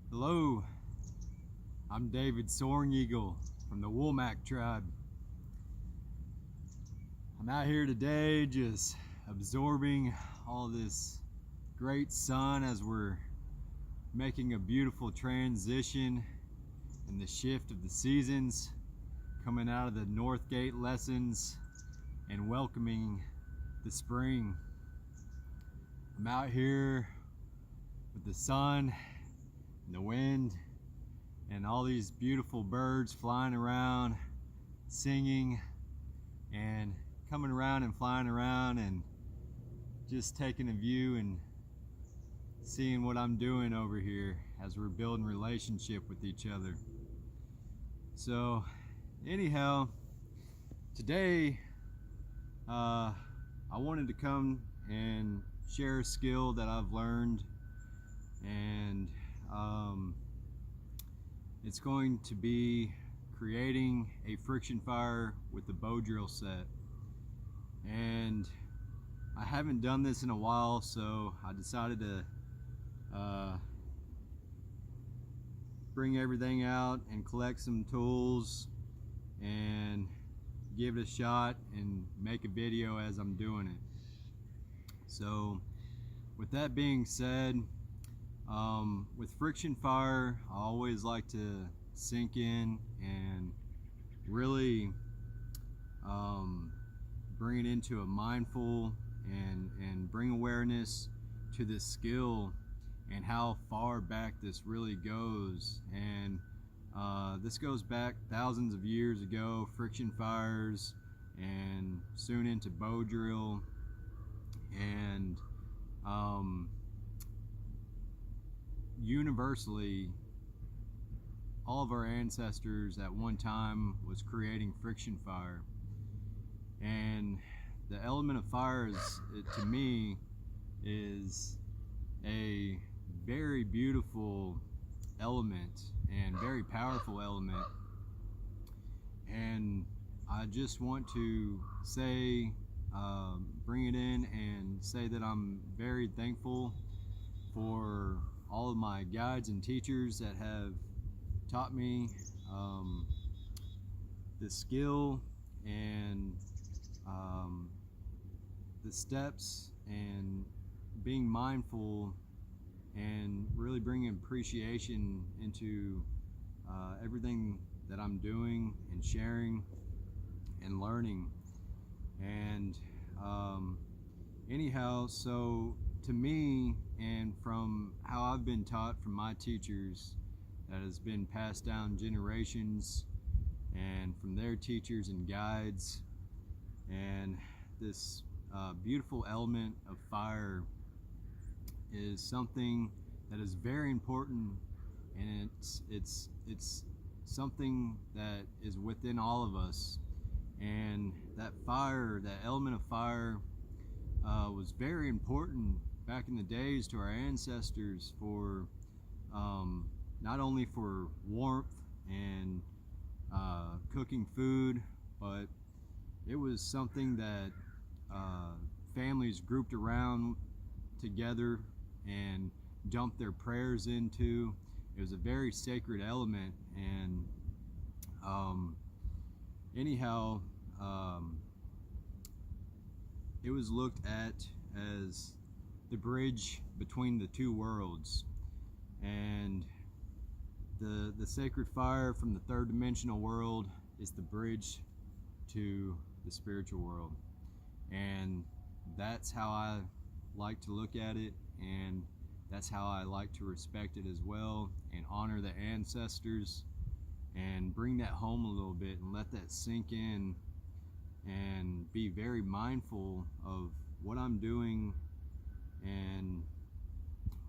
Hello, I'm David Soaring Eagle from the Womack tribe. I'm out here today just absorbing all this great sun as we're making a beautiful transition in the shift of the seasons, coming out of the North Gate lessons and welcoming the spring. I'm out here with the sun and the wind and all these beautiful birds flying around, singing and coming around and flying around, and just taking a view and seeing what I'm doing over here as we're building relationship with each other. So anyhow, today I wanted to come and share a skill that I've learned, and it's going to be creating a friction fire with the bow drill set. And I haven't done this in a while, so I decided to bring everything out and collect some tools and give it a shot and make a video as I'm doing it. So with that being said, with friction fire, I always like to sink in and really bring it into a mindful and bring awareness to this skill and how far back this really goes. And this goes back thousands of years ago, friction fires, and soon into bow drill. And universally, all of our ancestors at one time was creating friction fire. And the element of fire to me, is a very beautiful element and very powerful element. And I just want to say, bring it in and say that I'm very thankful for all of my guides and teachers that have taught me the skill and the steps, and being mindful and really bringing appreciation into everything that I'm doing and sharing and learning. And anyhow, so to me, and from how I've been taught from my teachers, that has been passed down generations, and from their teachers and guides, and this beautiful element of fire is something that is very important, and it's something that is within all of us. And that fire, that element of fire, was very important back in the days to our ancestors for not only for warmth and cooking food, but it was something that families grouped around together and dumped their prayers into. It was a very sacred element. And anyhow, it was looked at as the bridge between the two worlds. And the sacred fire from the third dimensional world is the bridge to the spiritual world. And that's how I like to look at it, and that's how I like to respect it as well, and honor the ancestors and bring that home a little bit and let that sink in, and be very mindful of what I'm doing, and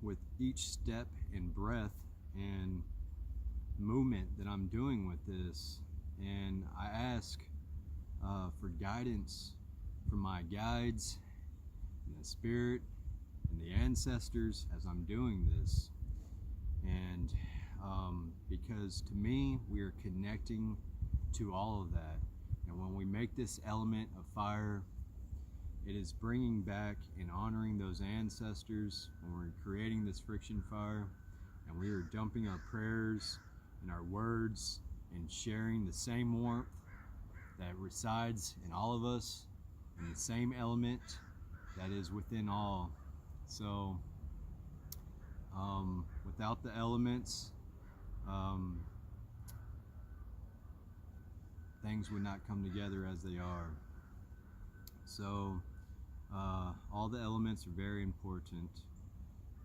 with each step and breath and movement that I'm doing with this. And I ask for guidance from my guides and the spirit and the ancestors as I'm doing this. And because to me, we are connecting to all of that. And when we make this element of fire, it is bringing back and honoring those ancestors when we're creating this friction fire, and we are dumping our prayers and our words and sharing the same warmth that resides in all of us and the same element that is within all. So without the elements, things would not come together as they are. So all the elements are very important.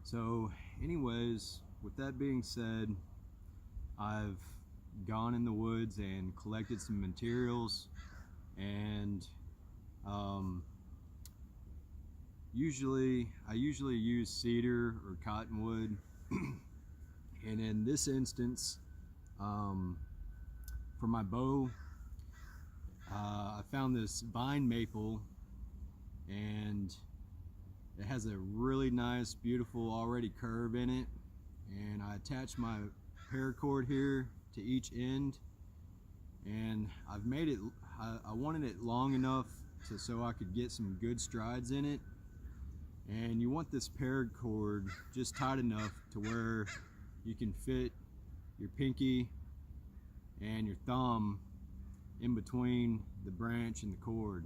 So anyways, with that being said, I've gone in the woods and collected some materials, and I usually use cedar or cottonwood. And in this instance, for my bow, I found this vine maple, and it has a really nice, beautiful already curve in it. And I attached my paracord here to each end, and I've made it, I wanted it long enough so I could get some good strides in it. And you want this paracord just tight enough to where you can fit your pinky and your thumb in between the branch and the cord.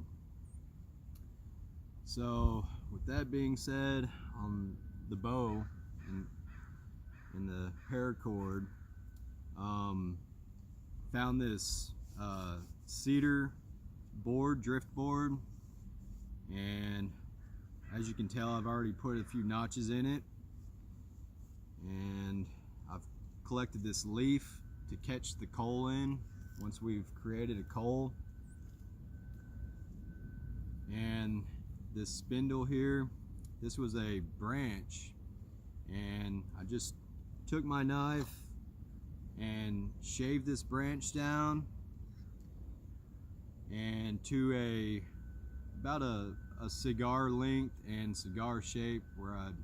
So with that being said, on the bow and the paracord, found this cedar board, drift board, and as you can tell, I've already put a few notches in it, and I've collected this leaf to catch the coal in once we've created a coal. And this spindle here, this was a branch, and I just took my knife and shaved this branch down and to about a cigar length and cigar shape, where I'd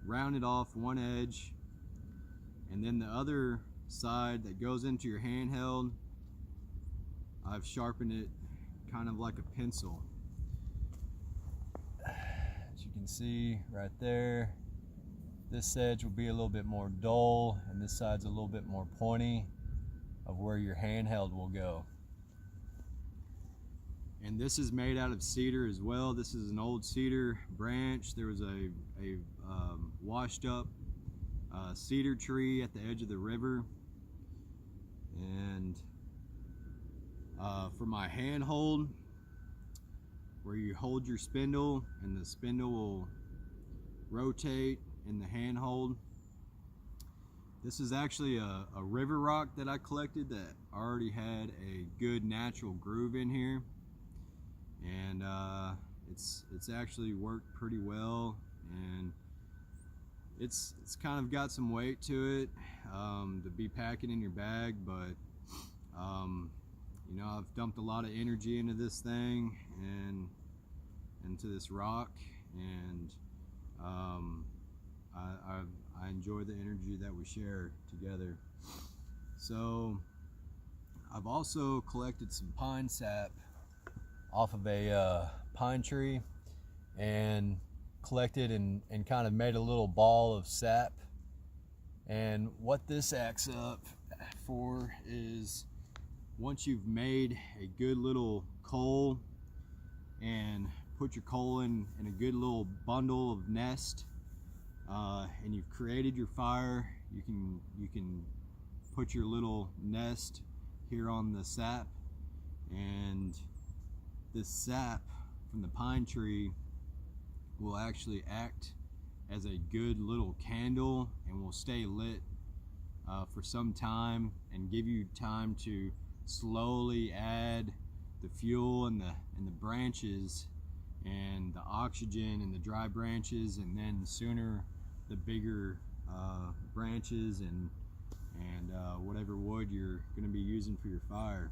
rounded off one edge, and then the other side that goes into your handheld, I've sharpened it kind of like a pencil. As you can see right there, this edge will be a little bit more dull, and this side's a little bit more pointy of where your handheld will go. And this is made out of cedar as well. This is an old cedar branch. There was a washed up cedar tree at the edge of the river. And for my handhold, where you hold your spindle and the spindle will rotate in the handhold, this is actually a river rock that I collected that already had a good natural groove in here. And it's actually worked pretty well, and it's kind of got some weight to it to be packing in your bag, but you know, I've dumped a lot of energy into this thing and into this rock, and I enjoy the energy that we share together. So I've also collected some pine sap off of a pine tree, and collected and kind of made a little ball of sap. And what this acts up for is, once you've made a good little coal and put your coal in a good little bundle of nest, and you've created your fire, you can put your little nest here on the sap, and this sap from the pine tree will actually act as a good little candle and will stay lit for some time, and give you time to slowly add the fuel and the branches and the oxygen and the dry branches, and then sooner the bigger branches and whatever wood you're going to be using for your fire.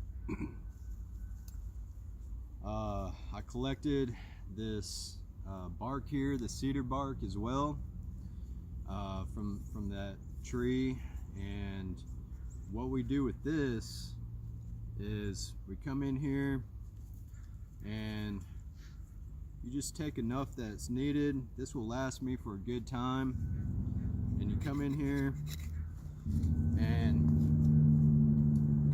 I collected this bark here, the cedar bark as well, from that tree. And what we do with this is we come in here and you just take enough that's needed. This will last me for a good time. And you come in here and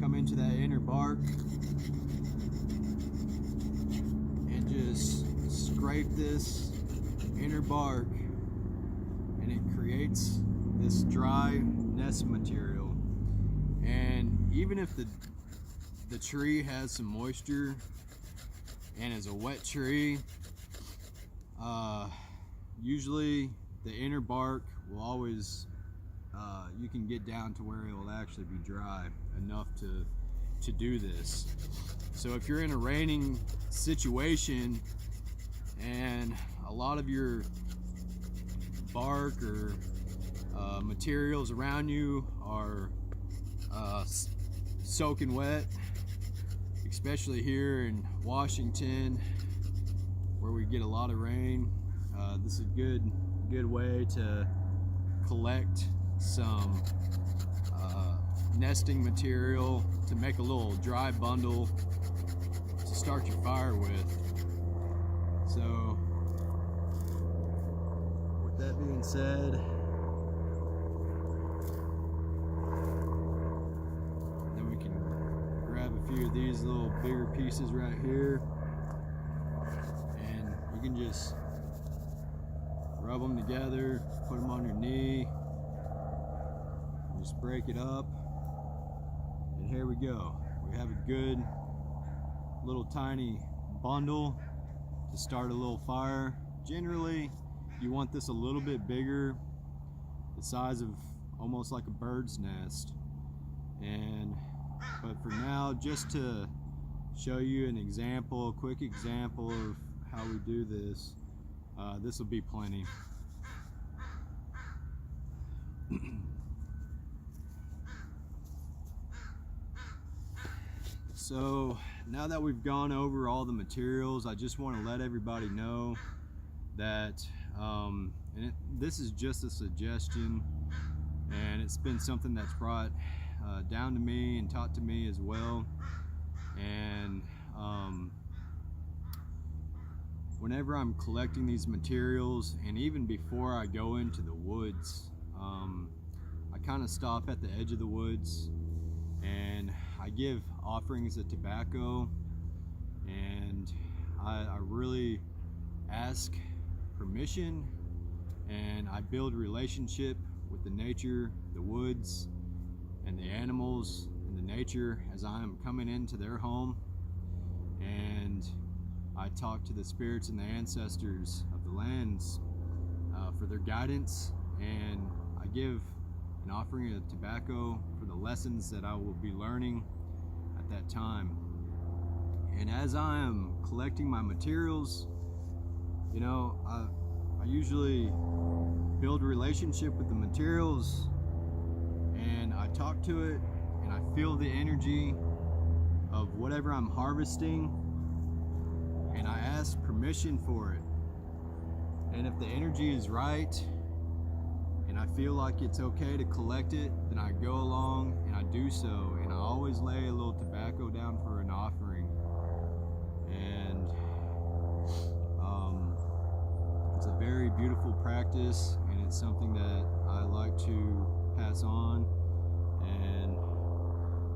come into that inner bark and just scrape this inner bark, and it creates this dry nest material. And even if the tree has some moisture and is a wet tree, usually the inner bark will always, you can get down to where it will actually be dry enough to do this. So if you're in a raining situation and a lot of your bark or materials around you are soaking wet, especially here in Washington where we get a lot of rain, this is a good way to collect some nesting material to make a little dry bundle to start your fire with. So with that being said, then we can grab a few of these little bigger pieces right here, and you can just rub them together, put them on your knee, just break it up, and here we go. We have a good little tiny bundle to start a little fire. Generally, you want this a little bit bigger, the size of almost like a bird's nest. But for now, just to show you an example, a quick example of how we do this, this will be plenty. So now that we've gone over all the materials, I just want to let everybody know that this is just a suggestion, and it's been something that's brought down to me and taught to me as well. And whenever I'm collecting these materials, and even before I go into the woods, I kind of stop at the edge of the woods and I give offerings of tobacco, and I really ask permission, and I build relationship with the nature, the woods, and the animals and the nature as I am coming into their home. And I talk to the spirits and the ancestors of the lands for their guidance, and I give an offering of tobacco for the lessons that I will be learning at that time. And as I am collecting my materials, you know, I usually build a relationship with the materials, and I talk to it, and I feel the energy of whatever I'm harvesting, and I ask permission for it. And if the energy is right and I feel like it's okay to collect it, then I go along and I do so, and I always lay a little tobacco down for an offering. And it's a very beautiful practice, and it's something that I like to pass on, and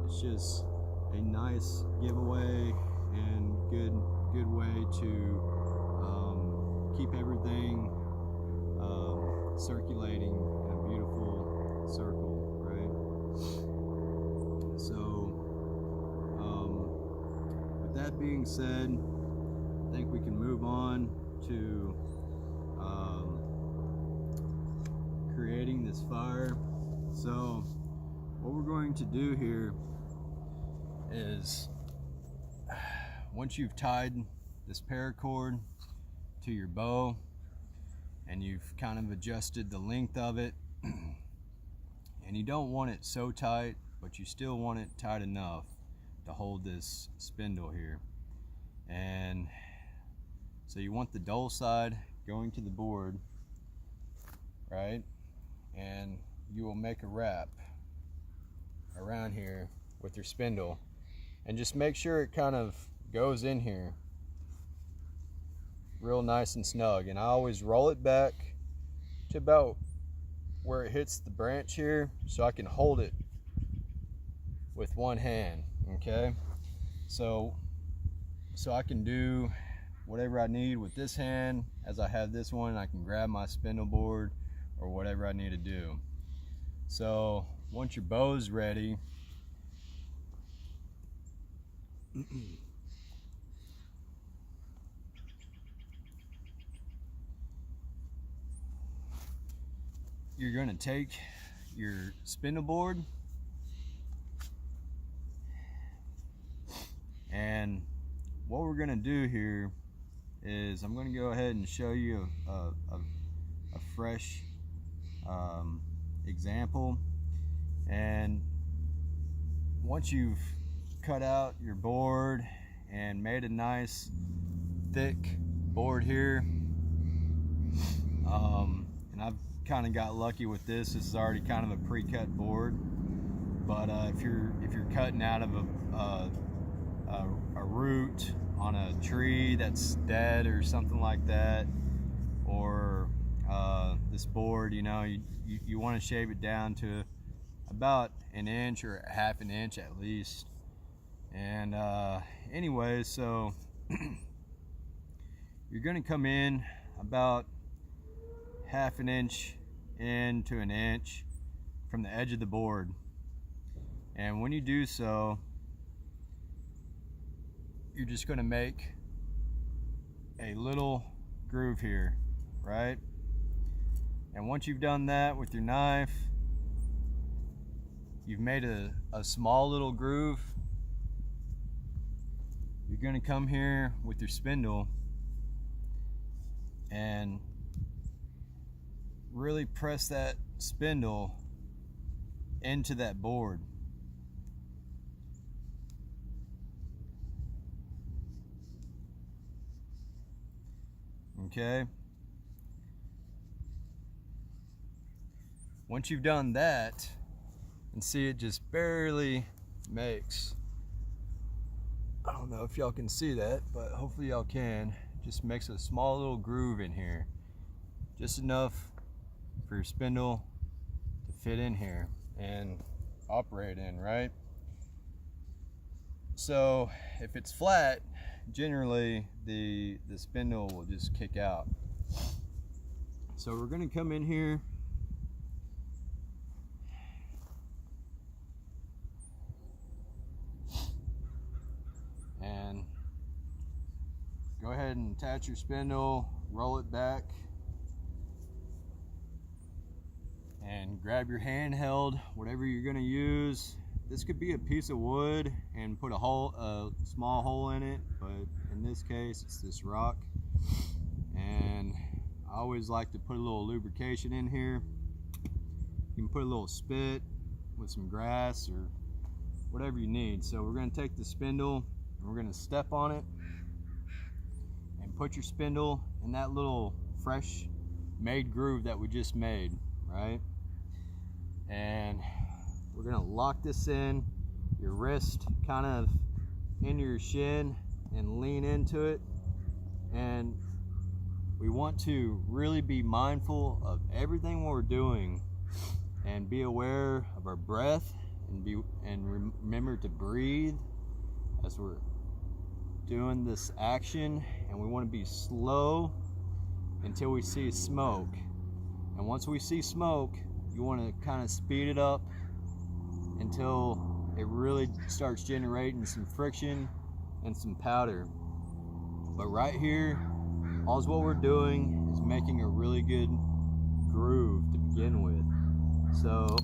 it's just a nice giveaway and good way to keep everything circulating in a beautiful circle, right? So with that being said, I think we can move on to creating this fire. So what we're going to do here is, once you've tied this paracord to your bow and you've kind of adjusted the length of it, and you don't want it so tight, but you still want it tight enough to hold this spindle here. And so you want the dull side going to the board, right? And you will make a wrap around here with your spindle, and just make sure it kind of goes in here real nice and snug. And I always roll it back to about where it hits the branch here, so I can hold it with one hand. Okay, so I can do whatever I need with this hand. As I have this one, I can grab my spindle board or whatever I need to do. So once your bow's ready, you're going to take your spindle board and what we're going to do here is I'm going to go ahead and show you a fresh example. And once you've cut out your board and made a nice thick board here, and I've kind of got lucky with this. This is already kind of a pre-cut board, but if you're cutting out of a root on a tree that's dead or something like that, or this board, you know, you want to shave it down to about an inch or half an inch at least. And anyway, so you're going to come in about half an inch into an inch from the edge of the board. And when you do so, you're just going to make a little groove here, right? And once you've done that with your knife, you've made a small little groove. You're going to come here with your spindle and really press that spindle into that board. Okay. Once you've done that, and see it just barely makes, I don't know if y'all can see that, but hopefully y'all can, just makes a small little groove in here, just enough for your spindle to fit in here and operate in, right? So if it's flat, generally the spindle will just kick out. So we're going to come in here and go ahead and attach your spindle, roll it back, and grab your handheld, whatever you're going to use. This could be a piece of wood and put a small hole in it, but in this case it's this rock. And I always like to put a little lubrication in here. You can put a little spit with some grass or whatever you need. So we're going to take the spindle and we're going to step on it and put your spindle in that little fresh made groove that we just made, right? And we're going to lock this in your wrist, kind of into your shin, and lean into it. And we want to really be mindful of everything we're doing and be aware of our breath and remember to breathe as we're doing this action. And we want to be slow until we see smoke. And once we see smoke, you want to kind of speed it up until it really starts generating some friction and some powder. But right here, all what we're doing is making a really good groove to begin with. So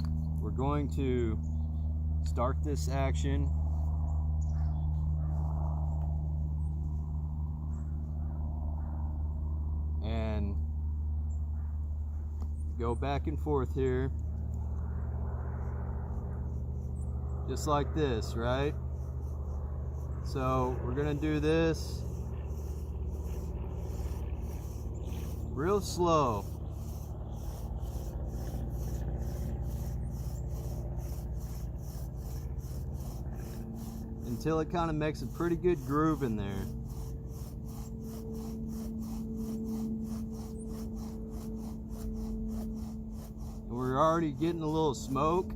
we're going to start this action. And go back and forth here. Just like this, right? So we're gonna do this real slow. Until it kind of makes a pretty good groove in there. We're already getting a little smoke.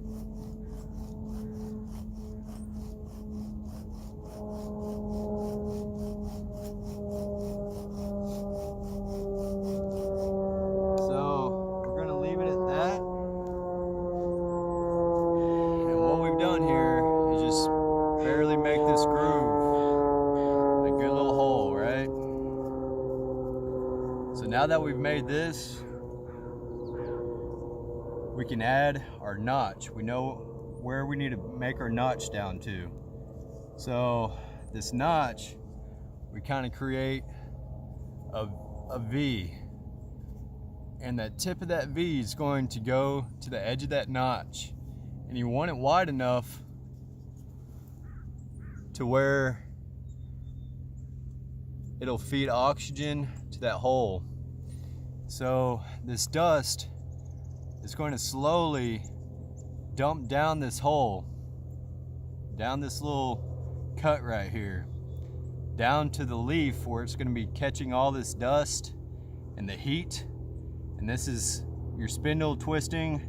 So we're gonna leave it at that. And what we've done here is just barely make this groove a good little hole, right? So now that we've made this, we can add our notch. We know where we need to make our notch down to. So this notch, we kind of create a V, and that tip of that V is going to go to the edge of that notch, and you want it wide enough to where it'll feed oxygen to that hole. So this dust is going to slowly dump down this hole, down this little cut right here, down to the leaf where it's going to be catching all this dust and the heat. And this is your spindle twisting.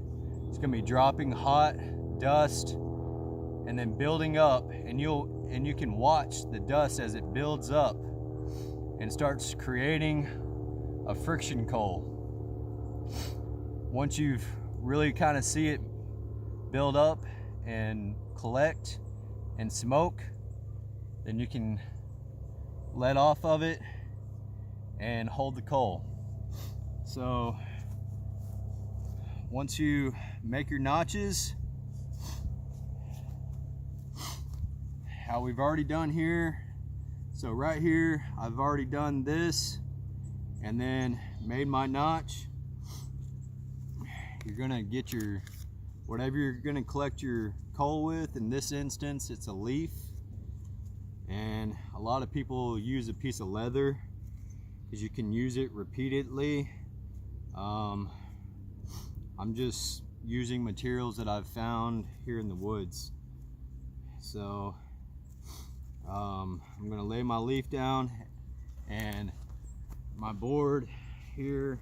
It's going to be dropping hot dust and then building up, and you can watch the dust as it builds up and starts creating a friction coal. Once you've really kind of see it build up and collect and smoke, then you can let off of it and hold the coal. So once you make your notches, how we've already done here, so right here I've already done this and then made my notch. You're gonna get your, whatever you're gonna collect your coal with. In this instance, it's a leaf. And a lot of people use a piece of leather because you can use it repeatedly. I'm just using materials that I've found here in the woods. So I'm gonna lay my leaf down and my board here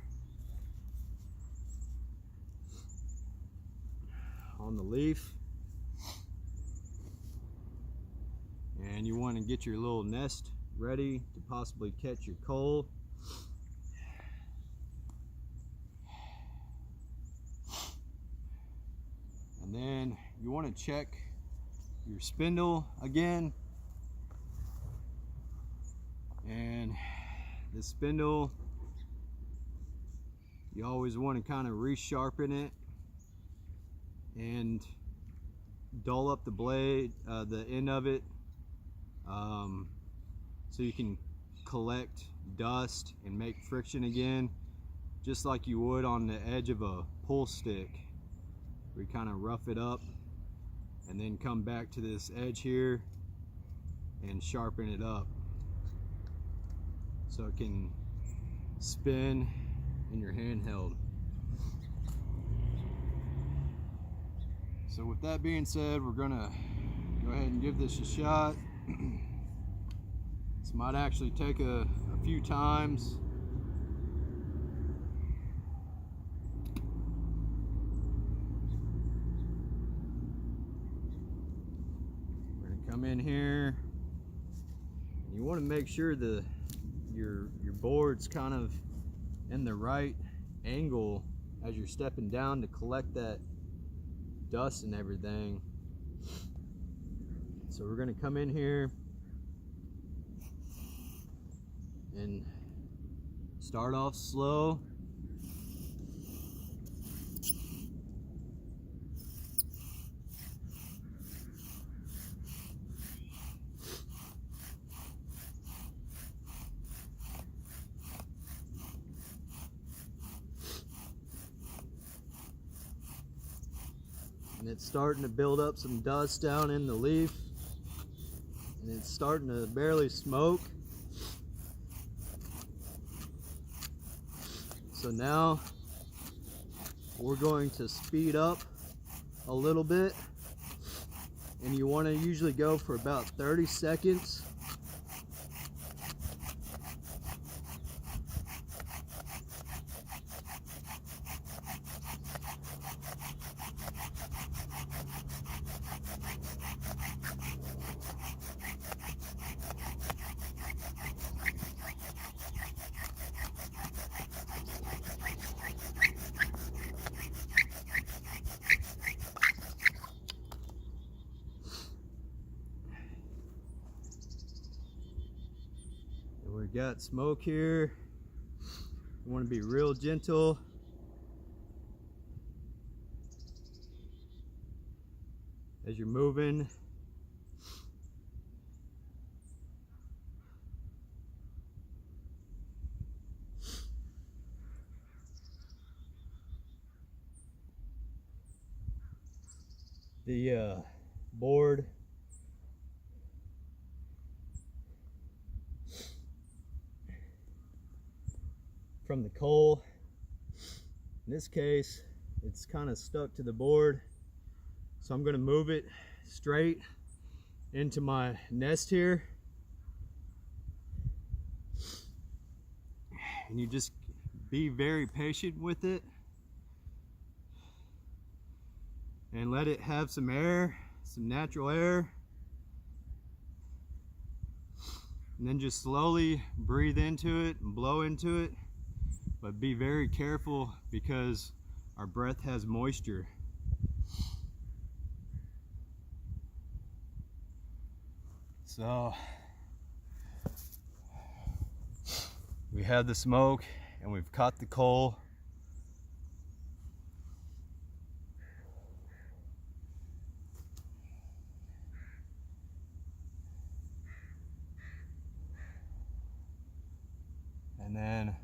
on the leaf, and you want to get your little nest ready to possibly catch your coal. And then you want to check your spindle again, and the spindle, you always want to kind of resharpen it and dull up the blade, the end of it, so you can collect dust and make friction again, just like you would on the edge of a pull stick. We kind of rough it up and then come back to this edge here and sharpen it up so it can spin in your handheld. So with that being said, we're gonna go ahead and give this a shot. This might actually take a few times. We're gonna come in here, and you want to make sure your board's kind of in the right angle as you're stepping down to collect that dust and everything. So we're going to come in here and start off slow. And it's starting to build up some dust down in the leaf, and it's starting to barely smoke. So now we're going to speed up a little bit, and you want to usually go for about 30 seconds. We've got smoke here. You want to be real gentle. As you're moving. The board from the coal, in this case it's kind of stuck to the board, so I'm going to move it straight into my nest here, and you just be very patient with it and let it have some air, some natural air, and then just slowly breathe into it and blow into it. But be very careful because our breath has moisture. So we have the smoke and we've caught the coal. And then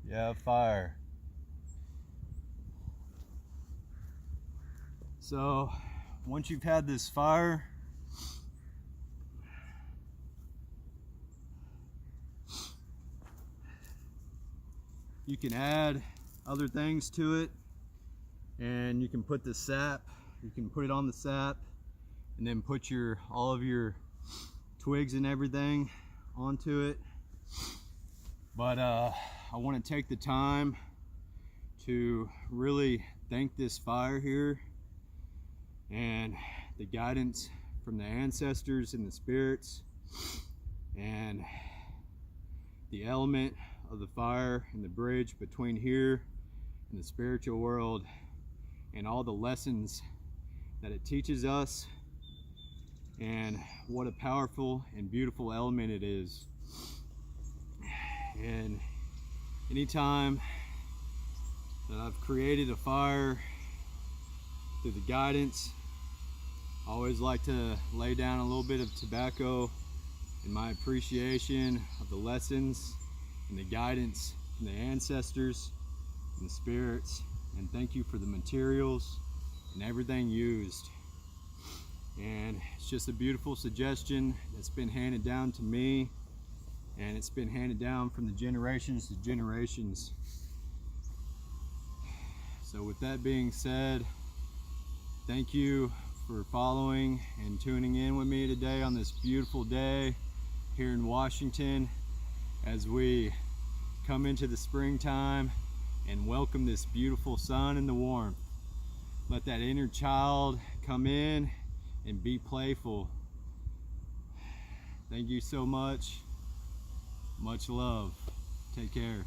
you have fire. So once you've had this fire, you can add other things to it, and you can put the sap, you can put it on the sap, and then put all of your twigs and everything onto it. But I want to take the time to really thank this fire here and the guidance from the ancestors and the spirits and the element of the fire and the bridge between here and the spiritual world, and all the lessons that it teaches us, and what a powerful and beautiful element it is. And anytime that I've created a fire through the guidance, I always like to lay down a little bit of tobacco in my appreciation of the lessons and the guidance from the ancestors and the spirits, and thank you for the materials and everything used. And it's just a beautiful suggestion that's been handed down to me, and it's been handed down from the generations to generations. So with that being said, thank you for following and tuning in with me today on this beautiful day here in Washington, as we come into the springtime and welcome this beautiful sun and the warmth. Let that inner child come in and be playful. Thank you so much. Much love. Take care.